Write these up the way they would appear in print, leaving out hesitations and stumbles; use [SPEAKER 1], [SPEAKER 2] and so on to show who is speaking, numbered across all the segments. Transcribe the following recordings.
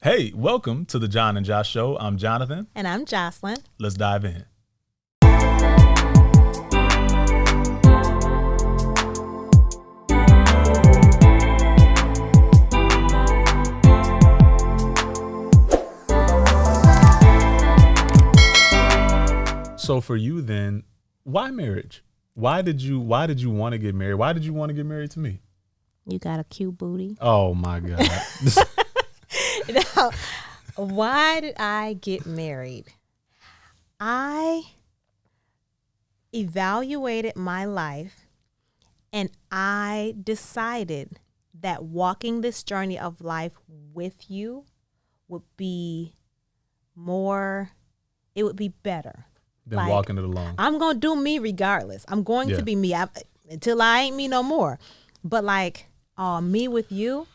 [SPEAKER 1] Hey, welcome to the Jon and Joss Show. I'm Jonathan.
[SPEAKER 2] And I'm Jocelyn.
[SPEAKER 1] Let's dive in. So for you then, why marriage? Why did you want to get married? Why did you want to get married to me?
[SPEAKER 2] You got a cute booty.
[SPEAKER 1] Oh my God.
[SPEAKER 2] Now, why did I get married? I evaluated my life and I decided that walking this journey of life with you would be better.
[SPEAKER 1] Than walking it alone.
[SPEAKER 2] I'm going to do me regardless. I'm going to be me until I ain't me no more. But me with you,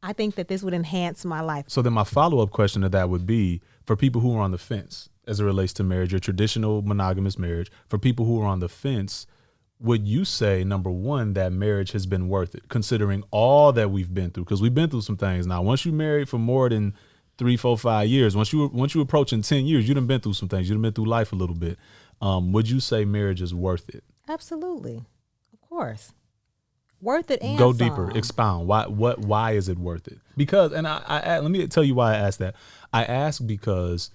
[SPEAKER 2] I think that this would enhance my life.
[SPEAKER 1] So then my follow-up question to that would be, for people who are on the fence as it relates to marriage, your traditional monogamous marriage, for people who are on the fence, would you say, number one, that marriage has been worth it, considering all that we've been through? Because we've been through some things. Now, once you married for more than 3, 4, 5 years, once you approaching 10 years, you done been through some things. You done been through life a little bit. Would you say marriage is worth it?
[SPEAKER 2] Absolutely. Of course. Worth it and
[SPEAKER 1] go deeper, expound. Why is it worth it? Because, and I let me tell you why I asked that. I ask because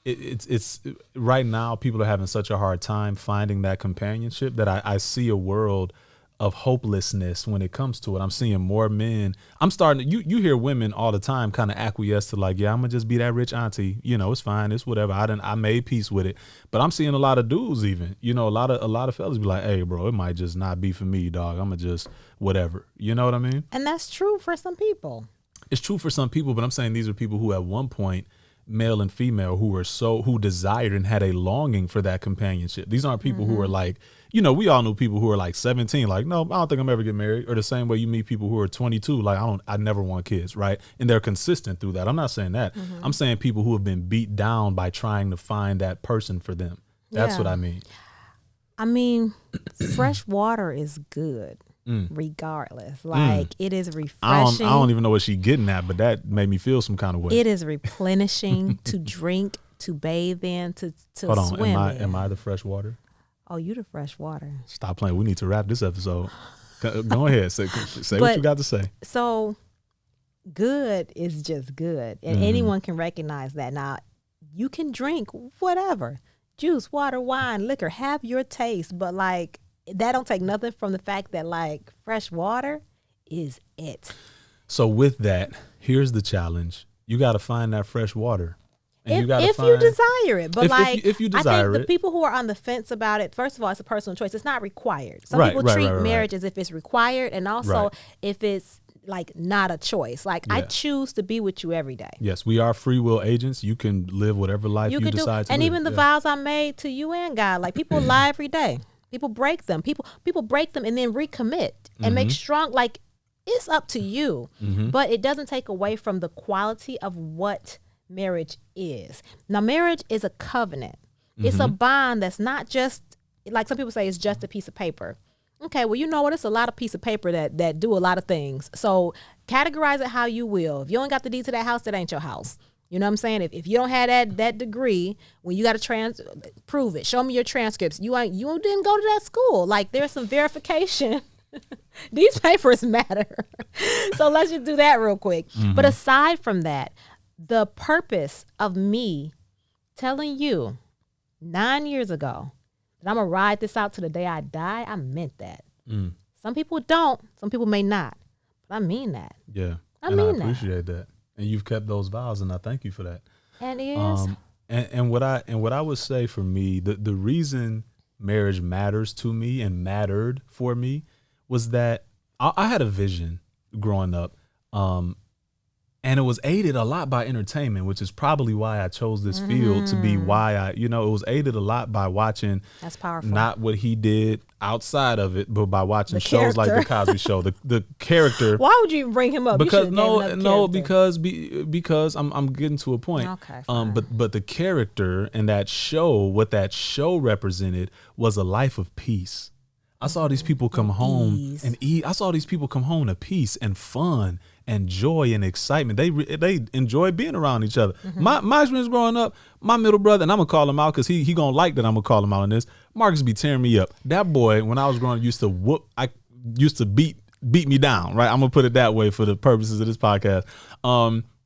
[SPEAKER 1] it's right now people are having such a hard time finding that companionship that I see a world of hopelessness when it comes to it. I'm seeing more men. I'm starting to, you hear women all the time kind of acquiesce to I'm gonna just be that rich auntie. It's fine. It's whatever. I made peace with it. But I'm seeing a lot of dudes even, a lot of fellas be like, hey bro, it might just not be for me, dog. I'm gonna just whatever. You know what I mean?
[SPEAKER 2] And that's true for some people.
[SPEAKER 1] It's true for some people, but I'm saying these are people who at one point, male and female, who desired and had a longing for that companionship. These aren't people who are like, we all know people who are like 17, like, no, I don't think I'm ever getting married. Or the same way you meet people who are 22, like, I never want kids, right? And they're consistent through that. I'm not saying that. I'm saying people who have been beat down by trying to find that person for them. That's what I mean.
[SPEAKER 2] I mean, fresh water is good. Regardless, it is refreshing.
[SPEAKER 1] I don't even know what she's getting at, but that made me feel some kind of way.
[SPEAKER 2] It is replenishing to drink, to bathe in, to
[SPEAKER 1] Hold on,
[SPEAKER 2] swim in.
[SPEAKER 1] Am I the fresh water?
[SPEAKER 2] Oh, you the fresh water.
[SPEAKER 1] Stop playing. We need to wrap this episode. Go ahead, say what you got to say.
[SPEAKER 2] So, good is just good, and anyone can recognize that. Now, you can drink whatever, juice, water, wine, liquor, have your taste, but that don't take nothing from the fact that fresh water is it.
[SPEAKER 1] So with that, here's the challenge. You got to find that fresh water. And
[SPEAKER 2] if you desire it. But
[SPEAKER 1] if you desire
[SPEAKER 2] I think the people who are on the fence about it, first of all, it's a personal choice. It's not required. Some people treat marriage as if it's required, and also if it's not a choice. I choose to be with you every day.
[SPEAKER 1] Yes, we are free will agents. You can live whatever life you decide to
[SPEAKER 2] and
[SPEAKER 1] live.
[SPEAKER 2] even the vows I made to you and God, people lie every day. People break them. People break them and then recommit and make strong. It's up to you, but it doesn't take away from the quality of what marriage is. Now, marriage is a covenant. It's a bond that's not just some people say it's just a piece of paper. Okay, well, you know what? It's a lot of piece of paper that do a lot of things. So categorize it how you will. If you ain't got the deed to that house, that ain't your house. You know what I'm saying? If you don't have that degree, when you got to prove it. Show me your transcripts. You didn't go to that school. There's some verification. These papers matter. So let's just do that real quick. But aside from that, the purpose of me telling you 9 years ago that I'm going to ride this out to the day I die, I meant that. Some people don't. Some people may not. But I mean that.
[SPEAKER 1] Yeah. I appreciate that. And you've kept those vows, and I thank you for that.
[SPEAKER 2] And it is.
[SPEAKER 1] And what I would say for me, the reason marriage matters to me and mattered for me was that I had a vision growing up, and it was aided a lot by entertainment, which is probably why I chose this field to be why it was aided a lot by watching. That's powerful. Not what he did outside of it, but by watching shows like The Cosby Show. The character.
[SPEAKER 2] Why would you even bring him up?
[SPEAKER 1] Because because I'm getting to a point.
[SPEAKER 2] Okay. Fine.
[SPEAKER 1] But the character and that show, what that show represented was a life of peace. I saw these people come home and eat. I saw these people come home to peace and fun and joy and excitement. They enjoy being around each other. My experience growing up, my middle brother, and I'm gonna call him out because he gonna like that I'm gonna call him out on this. Marcus be tearing me up. That boy, when I was growing up, used to beat me down, right? I'm gonna put it that way for the purposes of this podcast.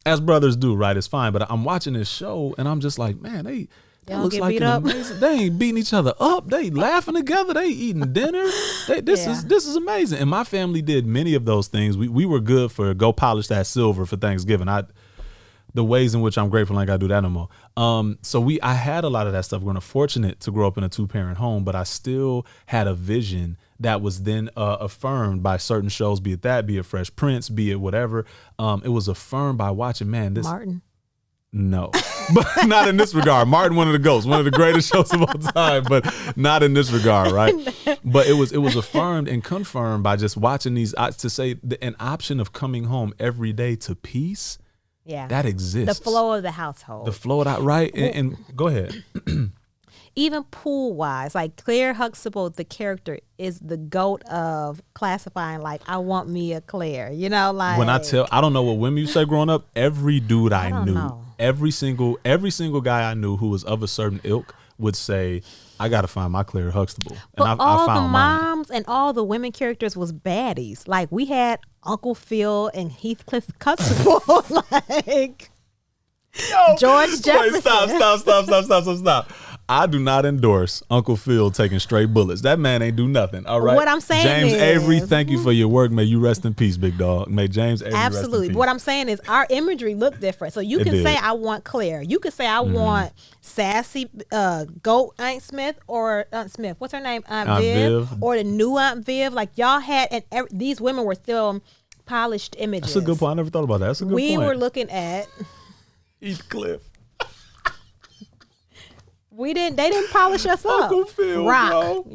[SPEAKER 1] As brothers do, right? It's fine. But I'm watching this show and I'm just like, man, they looks like amazing. They ain't beating each other up. They laughing together. They eating dinner. This is amazing. And my family did many of those things. We were good for go polish that silver for Thanksgiving. The ways in which I'm grateful I ain't gotta do that no more. So I had a lot of that stuff. We're fortunate to grow up in a 2-parent home, but I still had a vision that was then affirmed by certain shows, be it Fresh Prince, be it whatever. It was affirmed by watching,
[SPEAKER 2] Martin.
[SPEAKER 1] No, but not in this regard. Martin, one of the GOATs, one of the greatest shows of all time, but not in this regard, right? But it was affirmed and confirmed by just watching these, to say an option of coming home every day to peace.
[SPEAKER 2] Yeah,
[SPEAKER 1] that exists.
[SPEAKER 2] The flow of the household.
[SPEAKER 1] The flow of that, right? And go ahead.
[SPEAKER 2] Even pool wise, like Claire Huxtable, the character is the GOAT of classifying. Like, I want me a Claire, like
[SPEAKER 1] when I don't know what women you say growing up. Every dude I knew,
[SPEAKER 2] know.
[SPEAKER 1] every single guy I knew who was of a certain ilk would say, I gotta find my Claire Huxtable.
[SPEAKER 2] But
[SPEAKER 1] and
[SPEAKER 2] all
[SPEAKER 1] I found
[SPEAKER 2] the moms and all the women characters was baddies. Like, we had Uncle Phil and Heathcliff Huxtable, like George Jefferson.
[SPEAKER 1] Wait, stop. I do not endorse Uncle Phil taking straight bullets. That man ain't do nothing. All right.
[SPEAKER 2] What I'm saying
[SPEAKER 1] James
[SPEAKER 2] is,
[SPEAKER 1] Avery, thank you for your work. May you rest in peace, big dog. May James Avery
[SPEAKER 2] absolutely.
[SPEAKER 1] Rest in peace.
[SPEAKER 2] What I'm saying is our imagery looked different. So you can say I want Claire. You can say I want sassy GOAT Aunt Smith or Aunt Smith. What's her name? Aunt Viv. Or the new Aunt Viv. Like, y'all had, and these women were still polished images.
[SPEAKER 1] That's a good point. I never thought about that. That's a good point.
[SPEAKER 2] We were looking at
[SPEAKER 1] Heathcliff.
[SPEAKER 2] They didn't polish us up.
[SPEAKER 1] Uncle Phil,
[SPEAKER 2] Rock,
[SPEAKER 1] bro.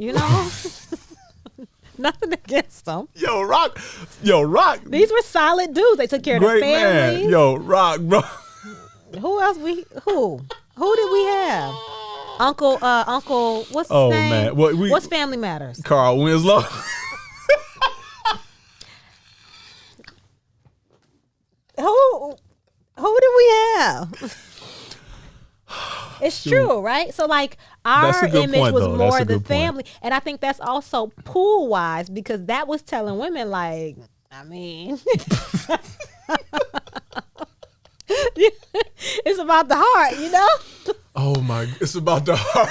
[SPEAKER 2] Nothing against them.
[SPEAKER 1] Yo, Rock.
[SPEAKER 2] These were solid dudes. They took care of their families.
[SPEAKER 1] Man. Yo, Rock, bro.
[SPEAKER 2] Who else who did we have? Uncle, what's his name?
[SPEAKER 1] Man.
[SPEAKER 2] What's Family Matters?
[SPEAKER 1] Carl Winslow.
[SPEAKER 2] Who did we have? It's true, right? So, like, our image was more the family. And I think that's also pool wise, because that was telling women, like, I mean, it's about the heart,
[SPEAKER 1] Oh my, it's about the heart.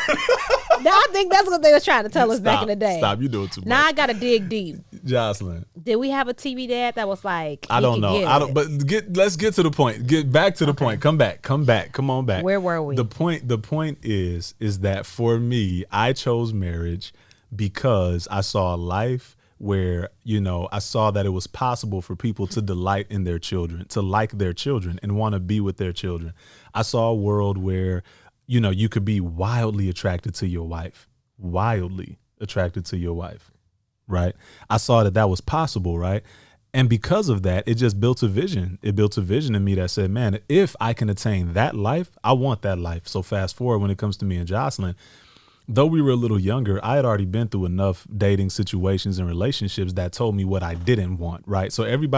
[SPEAKER 2] Now, I think that's what they were trying to tell us back in the day.
[SPEAKER 1] Stop, you doing too much.
[SPEAKER 2] Now I gotta dig deep.
[SPEAKER 1] Jocelyn,
[SPEAKER 2] did we have a TV dad that was like,
[SPEAKER 1] I don't know. But let's get to the point. Get back to the point. Come back. Come on back.
[SPEAKER 2] Where were we?
[SPEAKER 1] The point is that for me, I chose marriage because I saw a life where, I saw that it was possible for people to delight in their children, to like their children and want to be with their children. I saw a world where, you could be wildly attracted to your wife, right? I saw that was possible, right? And because of that, it just built a vision. It built a vision in me that said, man, if I can attain that life, I want that life. So fast forward when it comes to me and Jocelyn, though we were a little younger, I had already been through enough dating situations and relationships that told me what I didn't want, right? So every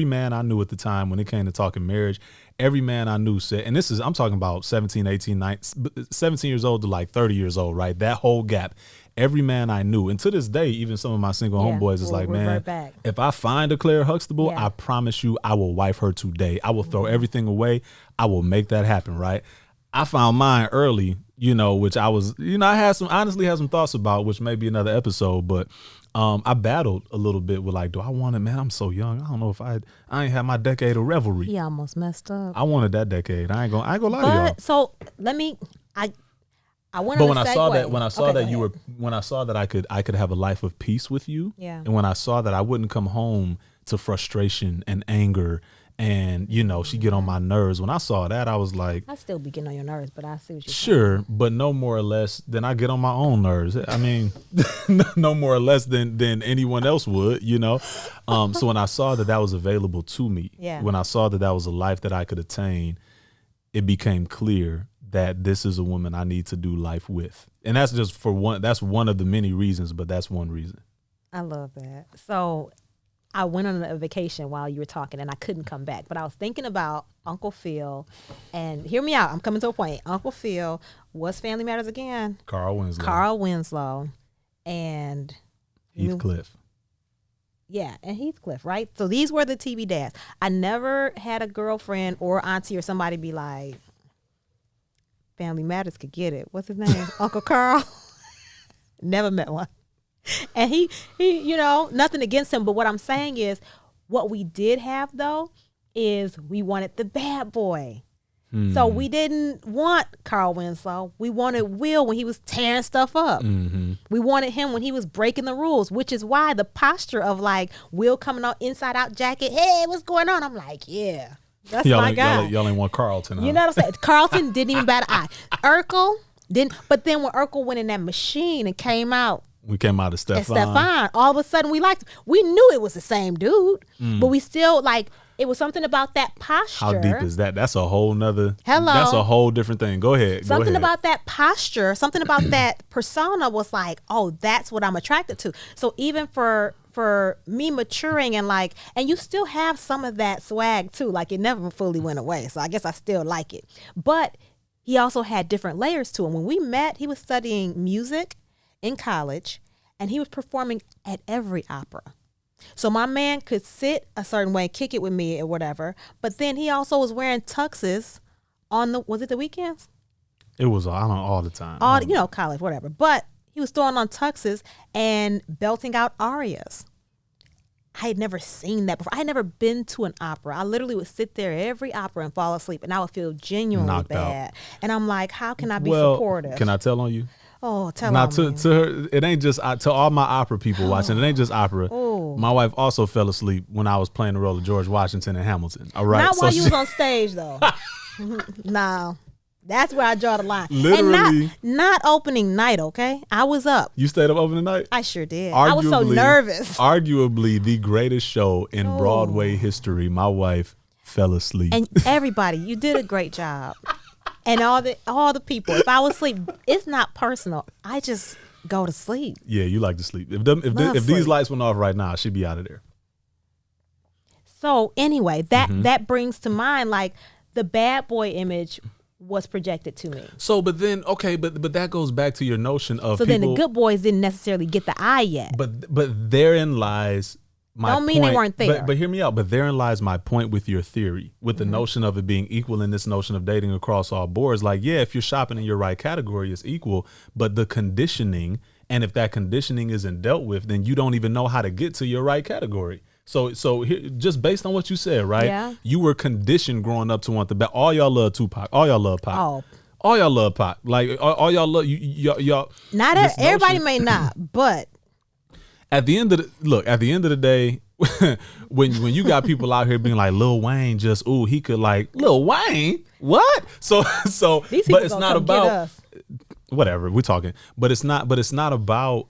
[SPEAKER 1] man I knew at the time when it came to talking marriage, every man I knew said, and I'm talking about 17, 18, 19, 17 years old to like 30 years old, right? That whole gap. Every man I knew, and to this day, even some of my single homeboys is like, man, if I find a Claire Huxtable, I promise you I will wife her today. I will throw everything away. I will make that happen, right? I found mine early, which I was, I had some thoughts about, which may be another episode, but I battled a little bit with like, do I want it, man? I'm so young. I don't know if I ain't had my decade of revelry.
[SPEAKER 2] He almost messed up.
[SPEAKER 1] I wanted that decade. I ain't gonna lie to y'all.
[SPEAKER 2] So I went.
[SPEAKER 1] But when I saw that I could have a life of peace with you, and when I saw that I wouldn't come home to frustration and anger. And, she get on my nerves. When I saw that, I was like... I
[SPEAKER 2] still be getting on your nerves, but I see what you're saying.
[SPEAKER 1] Sure, but no more or less than I get on my own nerves. I mean, no more or less than anyone else would, So when I saw that was available to me, when I saw that was a life that I could attain, it became clear that this is a woman I need to do life with. And that's just that's one of the many reasons, but that's one reason.
[SPEAKER 2] I love that. So... I went on a vacation while you were talking and I couldn't come back. But I was thinking about Uncle Phil, and hear me out. I'm coming to a point. Uncle Phil, what's Family Matters again?
[SPEAKER 1] Carl Winslow.
[SPEAKER 2] Carl Winslow and
[SPEAKER 1] Heathcliff.
[SPEAKER 2] Yeah, and Heathcliff, right? So these were the TV dads. I never had a girlfriend or auntie or somebody be like, Family Matters could get it. What's his name? Uncle Carl. Never met one. And he, you know, nothing against him. But what I'm saying is, what we did have, though, is we wanted the bad boy. So we didn't want Carl Winslow. We wanted Will when he was tearing stuff up. We wanted him when he was breaking the rules, which is why the posture of like Will coming out inside out jacket, hey, what's going on? I'm like, yeah, that's my guy.
[SPEAKER 1] Y'all ain't want Carlton.
[SPEAKER 2] You know what I'm saying? Carlton didn't even bat an eye. Urkel didn't. But then when Urkel went in that machine and came out,
[SPEAKER 1] we came out of Stefan.
[SPEAKER 2] All of a sudden we liked him. We knew it was the same dude, but we still like. It was something about that posture.
[SPEAKER 1] How deep is that? That's a whole nother.
[SPEAKER 2] Hello.
[SPEAKER 1] That's a whole different thing. Go ahead.
[SPEAKER 2] Something about that posture, something about that persona was like, oh, that's what I'm attracted to. So even for me maturing and like, and you still have some of that swag too. Like it never fully went away. So I guess I still like it. But he also had different layers to him. When we met, he was studying music in college and he was performing at every opera. So my man could sit a certain way, kick it with me or whatever. But then he also was wearing tuxes on was it the weekends?
[SPEAKER 1] It was all the time.
[SPEAKER 2] College, whatever. But he was throwing on tuxes and belting out arias. I had never seen that before. I had never been to an opera. I literally would sit there every opera and fall asleep, and I would feel genuinely
[SPEAKER 1] knocked
[SPEAKER 2] bad.
[SPEAKER 1] Out.
[SPEAKER 2] And I'm like, how can I be supportive?
[SPEAKER 1] Can I tell on you?
[SPEAKER 2] Oh, tell
[SPEAKER 1] now,
[SPEAKER 2] on me.
[SPEAKER 1] to her, it ain't just to all my opera people watching. It ain't just opera.
[SPEAKER 2] Oh.
[SPEAKER 1] My wife also fell asleep when I was playing the role of George Washington in Hamilton. All right,
[SPEAKER 2] not while you was on stage though. No, that's where I draw the line.
[SPEAKER 1] Literally,
[SPEAKER 2] and not opening night. Okay, I was up.
[SPEAKER 1] You stayed up opening night?
[SPEAKER 2] I sure did. I was so nervous.
[SPEAKER 1] Arguably the greatest show in Broadway history. My wife fell asleep.
[SPEAKER 2] And everybody, you did a great job. And all the people, if I was asleep, it's not personal. I just go to sleep.
[SPEAKER 1] Yeah, you like to sleep. If these lights went off right now, she'd be out of there.
[SPEAKER 2] So anyway, that brings to mind like the bad boy image was projected to me.
[SPEAKER 1] So, but then, okay, but that goes back to your notion of
[SPEAKER 2] then the good boys didn't necessarily get the eye yet.
[SPEAKER 1] But therein lies my
[SPEAKER 2] don't mean
[SPEAKER 1] point.
[SPEAKER 2] They weren't there.
[SPEAKER 1] But hear me out. But therein lies my point with your theory, with the notion of it being equal in this notion of dating across all boards. Like, yeah, if you're shopping in your right category, it's equal. But the conditioning, and if that conditioning isn't dealt with, then you don't even know how to get to your right category. So here, just based on what you said, right?
[SPEAKER 2] Yeah.
[SPEAKER 1] You were conditioned growing up to want the best. All y'all love Tupac. All y'all love Pac.
[SPEAKER 2] Oh.
[SPEAKER 1] All y'all love Pac. Like all y'all love y'all.
[SPEAKER 2] Not everybody may not, but
[SPEAKER 1] at the end of the day, when you got people out here being like Lil Wayne, he could like Lil Wayne. What? So
[SPEAKER 2] these
[SPEAKER 1] but it's not about
[SPEAKER 2] us.
[SPEAKER 1] Whatever we're talking, but it's not about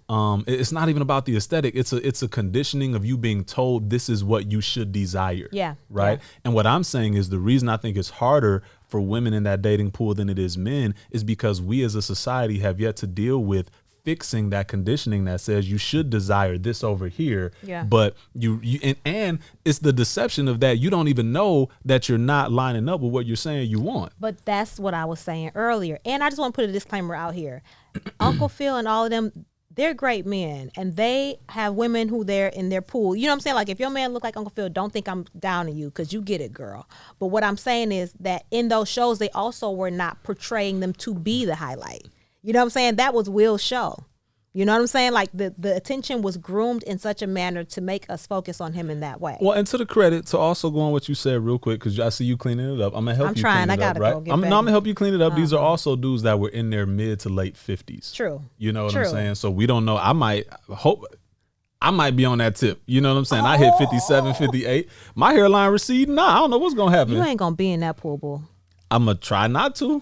[SPEAKER 1] it's not even about the aesthetic. It's a conditioning of you being told this is what you should desire.
[SPEAKER 2] Yeah.
[SPEAKER 1] Right.
[SPEAKER 2] Yeah.
[SPEAKER 1] And what I'm saying is the reason I think it's harder for women in that dating pool than it is men is because we as a society have yet to deal with fixing that conditioning that says you should desire this over here.
[SPEAKER 2] Yeah.
[SPEAKER 1] But you and it's the deception of that you don't even know that you're not lining up with what you're saying you want.
[SPEAKER 2] But that's what I was saying earlier. And I just want to put a disclaimer out here. Uncle Phil and all of them, they're great men, and they have women who they're in their pool. You know what I'm saying? Like if your man look like Uncle Phil, don't think I'm down on you because you get it, girl. But what I'm saying is that in those shows, they also were not portraying them to be the highlight. You know what I'm saying? That was Will's show. You know what I'm saying? Like the attention was groomed in such a manner to make us focus on him in that way.
[SPEAKER 1] Well, and to the credit, to also go on what you said real quick, because I see you cleaning it up. I'm gonna help you
[SPEAKER 2] trying.
[SPEAKER 1] clean it
[SPEAKER 2] I
[SPEAKER 1] up,
[SPEAKER 2] gotta
[SPEAKER 1] right?
[SPEAKER 2] go get
[SPEAKER 1] I'm
[SPEAKER 2] back.
[SPEAKER 1] gonna help you clean it up. These are also dudes that were in their mid to late 50s.
[SPEAKER 2] True.
[SPEAKER 1] You know what
[SPEAKER 2] True.
[SPEAKER 1] I'm saying? So we don't know. I might be on that tip. You know what I'm saying? I hit 57, 58. My hairline receding. Nah, I don't know what's gonna happen.
[SPEAKER 2] You ain't gonna be in that pool, boo.
[SPEAKER 1] I'm gonna try not to.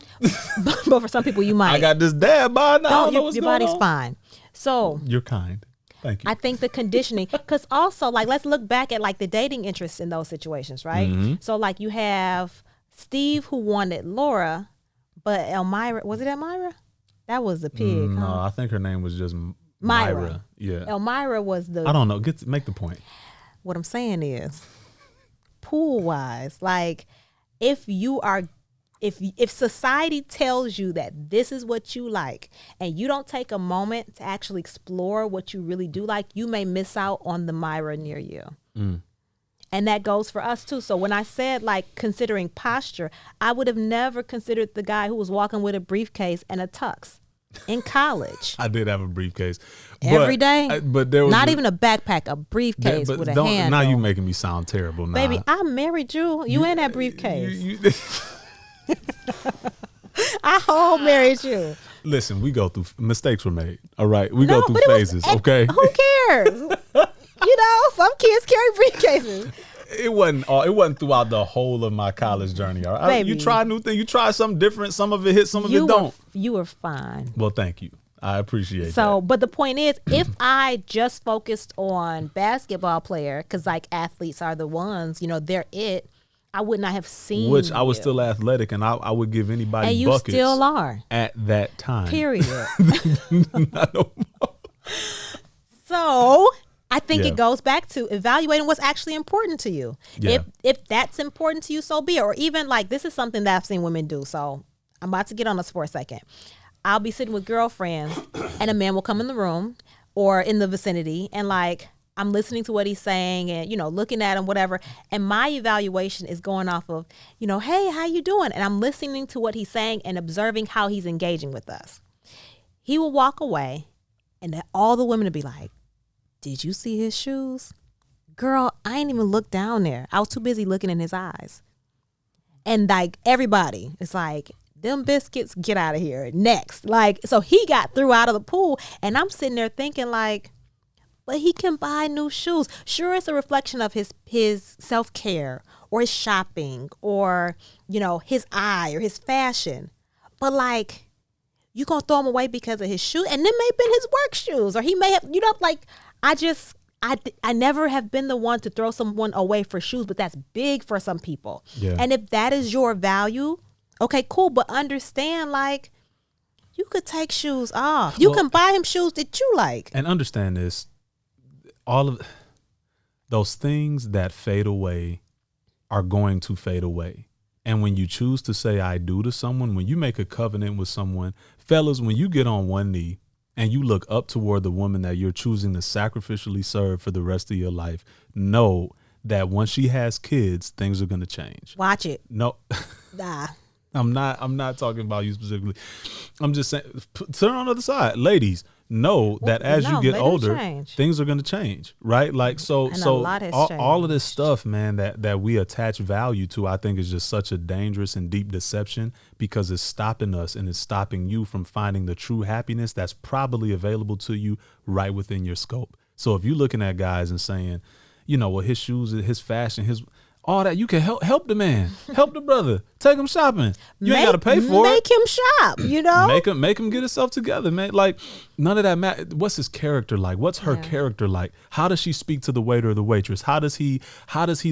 [SPEAKER 2] But for some people, you might.
[SPEAKER 1] I got this dad bod now. I don't know what's
[SPEAKER 2] your
[SPEAKER 1] going
[SPEAKER 2] body's
[SPEAKER 1] on.
[SPEAKER 2] fine. So
[SPEAKER 1] You're kind. Thank you.
[SPEAKER 2] I think the conditioning, because also like let's look back at like the dating interests in those situations, right?
[SPEAKER 1] Mm-hmm.
[SPEAKER 2] So like you have Steve who wanted Laura, but Elmira, was it Elmira? That was the pig.
[SPEAKER 1] No,
[SPEAKER 2] huh?
[SPEAKER 1] I think her name was just
[SPEAKER 2] Myra.
[SPEAKER 1] Yeah.
[SPEAKER 2] Elmira was the.
[SPEAKER 1] I don't know. Make the point.
[SPEAKER 2] what I'm saying is, pool wise, like if society tells you that this is what you like and you don't take a moment to actually explore what you really do like, you may miss out on the Myra near you. And that goes for us too. So when I said like considering posture, I would have never considered the guy who was walking with a briefcase and a tux in college.
[SPEAKER 1] I did have a briefcase
[SPEAKER 2] every day,
[SPEAKER 1] but there was
[SPEAKER 2] not even a backpack, a briefcase with a handle.
[SPEAKER 1] Now you making me sound terrible. Nah.
[SPEAKER 2] Baby, I married you. You in that briefcase. I married you.
[SPEAKER 1] Listen, we go through mistakes were made. All right, we go through phases. Okay,
[SPEAKER 2] who cares? Some kids carry briefcases.
[SPEAKER 1] It wasn't throughout the whole of my college journey. All right?
[SPEAKER 2] Baby,
[SPEAKER 1] you try new things. You try something different. Some of it hit, some of it don't.
[SPEAKER 2] You were fine.
[SPEAKER 1] Well, thank you. I appreciate that.
[SPEAKER 2] So, but the point is, if I just focused on basketball player, because like athletes are the ones, they're it, I would not have seen
[SPEAKER 1] Which I was still athletic, and I would give anybody
[SPEAKER 2] and you
[SPEAKER 1] buckets.
[SPEAKER 2] Still are.
[SPEAKER 1] At that time.
[SPEAKER 2] Period. Not no more. So I think it goes back to evaluating what's actually important to you.
[SPEAKER 1] Yeah.
[SPEAKER 2] If that's important to you, so be it. Or even like this is something that I've seen women do. So I'm about to get on this for a second. I'll be sitting with girlfriends and a man will come in the room or in the vicinity and like I'm listening to what he's saying and, looking at him, whatever. And my evaluation is going off of, hey, how you doing? And I'm listening to what he's saying and observing how he's engaging with us. He will walk away and all the women will be like, did you see his shoes? Girl, I ain't even looked down there. I was too busy looking in his eyes. And like everybody, it's like, them biscuits, get out of here. Next. Like, so he got threw out of the pool and I'm sitting there thinking like, but he can buy new shoes. Sure, it's a reflection of his self-care or his shopping or, his eye or his fashion. But like, you gonna throw him away because of his shoes? And them may have been his work shoes or he may have, I never have been the one to throw someone away for shoes, but that's big for some people.
[SPEAKER 1] Yeah.
[SPEAKER 2] And if that is your value, okay, cool. But understand, like, you could take shoes off. You can buy him shoes that you like.
[SPEAKER 1] And understand this. All of those things that fade away are going to fade away. And when you choose to say I do to someone, when you make a covenant with someone, fellas, when you get on one knee and you look up toward the woman that you're choosing to sacrificially serve for the rest of your life, know that once she has kids, things are going to change.
[SPEAKER 2] Watch it.
[SPEAKER 1] No.
[SPEAKER 2] Nah.
[SPEAKER 1] I'm not talking about you specifically. I'm just saying, turn on the other side. Ladies, know that as you get older, things are going to change, right? Like, so all of this stuff, man, that we attach value to, I think is just such a dangerous and deep deception because it's stopping us and it's stopping you from finding the true happiness that's probably available to you right within your scope. So if you're looking at guys and saying, well, his shoes, his fashion, all that, you can help the man, help the brother, take him shopping. You ain't got to pay for it.
[SPEAKER 2] Make him shop,
[SPEAKER 1] Make him get himself together, man. Like none of that matter. What's his character like? What's her character like? How does she speak to the waiter or the waitress? How does he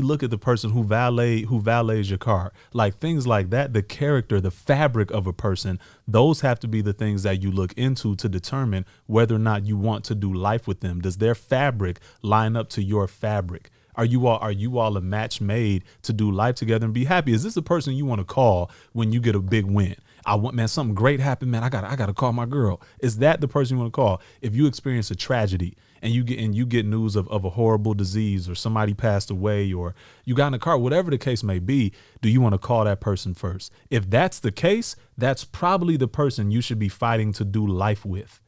[SPEAKER 1] look at the person who valets your car? Like things like that. The character, the fabric of a person. Those have to be the things that you look into to determine whether or not you want to do life with them. Does their fabric line up to your fabric? Are you all a match made to do life together and be happy? Is this the person you want to call when you get a big win? Something great happened, man. I gotta call my girl. Is that the person you want to call? If you experience a tragedy and you get news of a horrible disease or somebody passed away or you got in a car, whatever the case may be, do you want to call that person first? If that's the case, that's probably the person you should be fighting to do life with.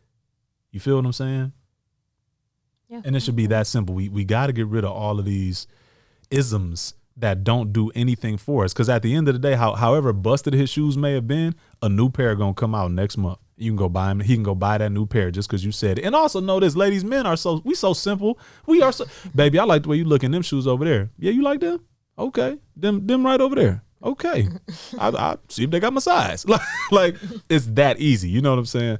[SPEAKER 1] You feel what I'm saying? Yeah. And it should be that simple. We got to get rid of all of these isms that don't do anything for us. Because at the end of the day, however busted his shoes may have been, a new pair going to come out next month. You can go buy him. He can go buy that new pair just because you said it. And also know this, ladies, men are so simple. We are so, baby, I like the way you look in them shoes over there. Yeah, you like them? Okay. Them right over there. Okay. I see if they got my size. Like it's that easy. You know what I'm saying?